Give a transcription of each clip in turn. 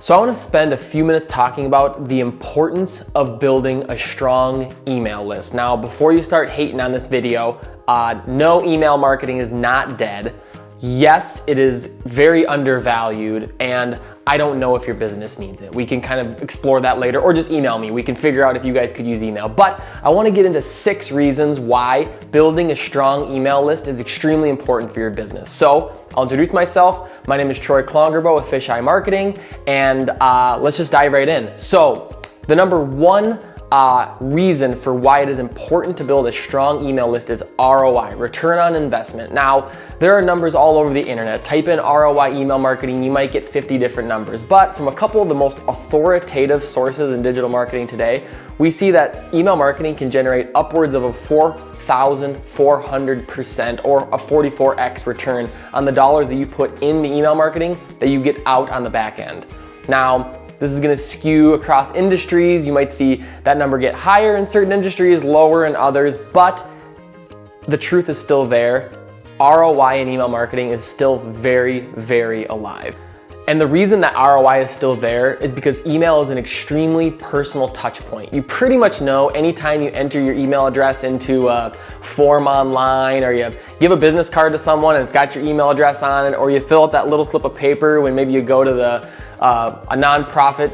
So I want to spend a few minutes talking about the importance of building a strong email list. Now, before you start hating on this video, no, email marketing is not dead. Yes, it is very undervalued, and I don't know if your business needs it. We can kind of explore that later, or just email me. We can figure out if you guys could use email. But I want to get into 6 reasons why building a strong email list is extremely important for your business. So I'll introduce myself. My name is Troy Klongerbo with Fisheye Marketing, and let's just dive right in. So the number one reason for why it is important to build a strong email list is ROI, return on investment. Now, there are numbers all over the internet. Type in ROI email marketing, you might get 50 different numbers. But from a couple of the most authoritative sources in digital marketing today, we see that email marketing can generate upwards of a 4,400% or a 44x return on the dollars that you put in the email marketing that you get out on the back end. Now, this is gonna skew across industries. You might see that number get higher in certain industries, lower in others, but the truth is still there. ROI in email marketing is still very, very alive. And the reason that ROI is still there is because email is an extremely personal touch point. You pretty much know anytime you enter your email address into a form online, or you give a business card to someone and it's got your email address on it, or you fill out that little slip of paper when maybe you go to a nonprofit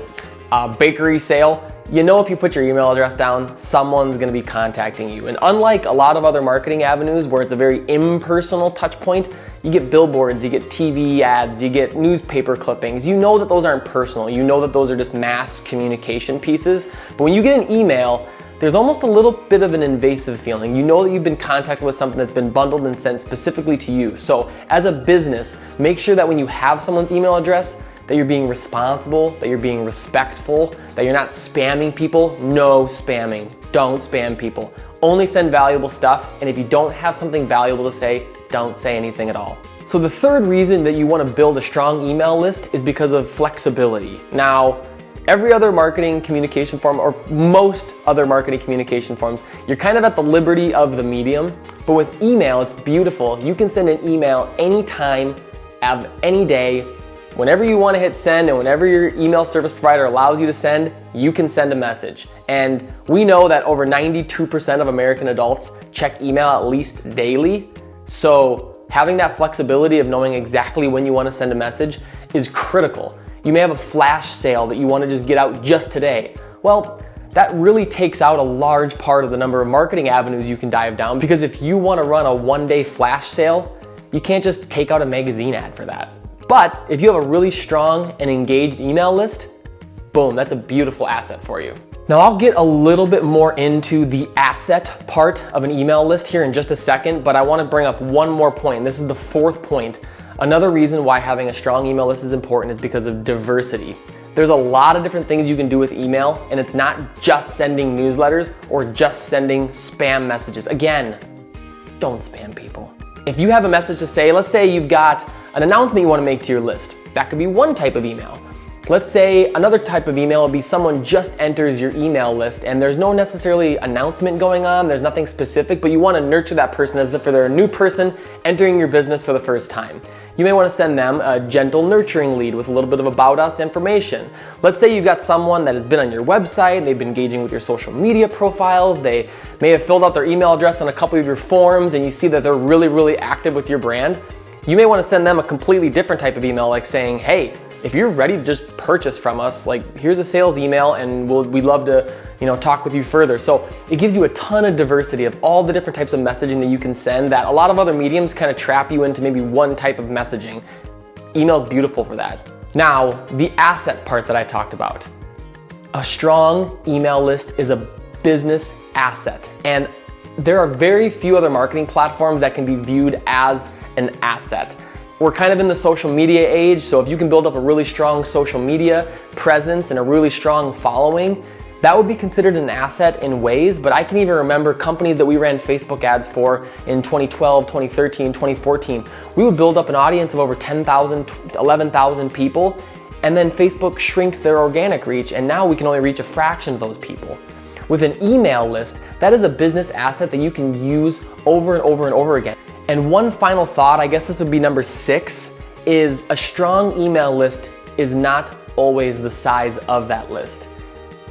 bakery sale, you know if you put your email address down, someone's gonna be contacting you. And unlike a lot of other marketing avenues where it's a very impersonal touch point, you get billboards, you get TV ads, you get newspaper clippings. You know that those aren't personal. You know that those are just mass communication pieces. But when you get an email, there's almost a little bit of an invasive feeling. You know that you've been contacted with something that's been bundled and sent specifically to you. So as a business, make sure that when you have someone's email address, that you're being responsible, that you're being respectful, that you're not spamming people. No spamming. Don't spam people. Only send valuable stuff, and if you don't have something valuable to say, don't say anything at all. So the third reason that you want to build a strong email list is because of flexibility. Now, every other marketing communication form, or most other marketing communication forms, you're kind of at the liberty of the medium, but with email, it's beautiful. You can send an email anytime, of any day, whenever you want to hit send, and whenever your email service provider allows you to send, you can send a message. And we know that over 92% of American adults check email at least daily. So having that flexibility of knowing exactly when you want to send a message is critical. You may have a flash sale that you want to just get out just today. Well, that really takes out a large part of the number of marketing avenues you can dive down, because if you want to run a one-day flash sale, you can't just take out a magazine ad for that. But if you have a really strong and engaged email list, boom, that's a beautiful asset for you. Now I'll get a little bit more into the asset part of an email list here in just a second, but I want to bring up one more point. This is the 4th point. Another reason why having a strong email list is important is because of diversity. There's a lot of different things you can do with email, and it's not just sending newsletters or just sending spam messages. Again, don't spam people. If you have a message to say, let's say you've got an announcement you want to make to your list, that could be one type of email. Let's say another type of email would be someone just enters your email list and there's no necessarily announcement going on, there's nothing specific, but you want to nurture that person as if they're a new person entering your business for the first time. You may want to send them a gentle nurturing lead with a little bit of about us information. Let's say you've got someone that has been on your website, they've been engaging with your social media profiles, they may have filled out their email address on a couple of your forms, and you see that they're really, really active with your brand. You may want to send them a completely different type of email, like saying, hey, if you're ready to just purchase from us, like here's a sales email and we'd love to, talk with you further. So it gives you a ton of diversity of all the different types of messaging that you can send that a lot of other mediums kind of trap you into maybe one type of messaging. Email's beautiful for that. Now, the asset part that I talked about. A strong email list is a business asset, and there are very few other marketing platforms that can be viewed as an asset. We're kind of in the social media age, so if you can build up a really strong social media presence and a really strong following, that would be considered an asset in ways. But I can even remember companies that we ran Facebook ads for in 2012, 2013, 2014. We would build up an audience of over 10,000, 11,000 people, and then Facebook shrinks their organic reach, and now we can only reach a fraction of those people. With an email list, that is a business asset that you can use over and over and over again. And one final thought, I guess this would be number 6, is a strong email list is not always the size of that list.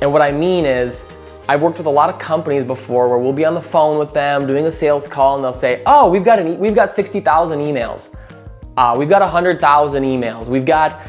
And what I mean is, I've worked with a lot of companies before where we'll be on the phone with them doing a sales call and they'll say, oh, we've got 60,000 emails. We've got 100,000 emails. We've got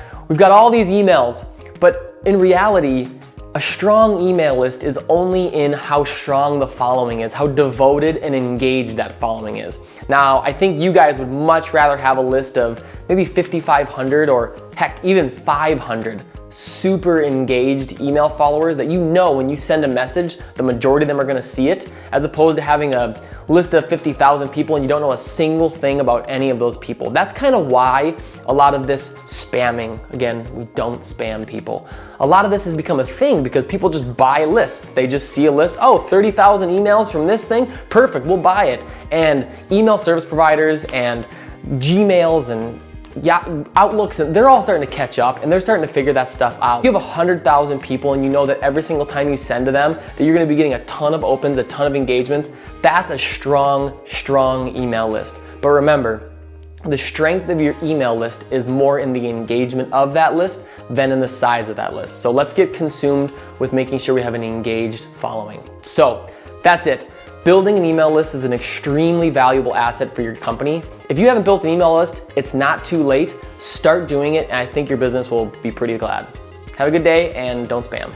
all these emails. But in reality, a strong email list is only in how strong the following is, how devoted and engaged that following is. Now, I think you guys would much rather have a list of maybe 5,500 or heck, even 500 super engaged email followers that you know when you send a message, the majority of them are gonna see it, as opposed to having a list of 50,000 people and you don't know a single thing about any of those people. That's kind of why a lot of this spamming, again, we don't spam people. A lot of this has become a thing because people just buy lists. They just see a list, oh, 30,000 emails from this thing, perfect, we'll buy it. And email service providers and Gmails and Outlooks, and they're all starting to catch up and they're starting to figure that stuff out. If you have 100,000 people and you know that every single time you send to them that you're gonna be getting a ton of opens, a ton of engagements, that's a strong email list. But remember, the strength of your email list is more in the engagement of that list than in the size of that list. So let's get consumed with making sure we have an engaged following. So that's it. Building an email list is an extremely valuable asset for your company. If you haven't built an email list, it's not too late. Start doing it, and I think your business will be pretty glad. Have a good day, and don't spam.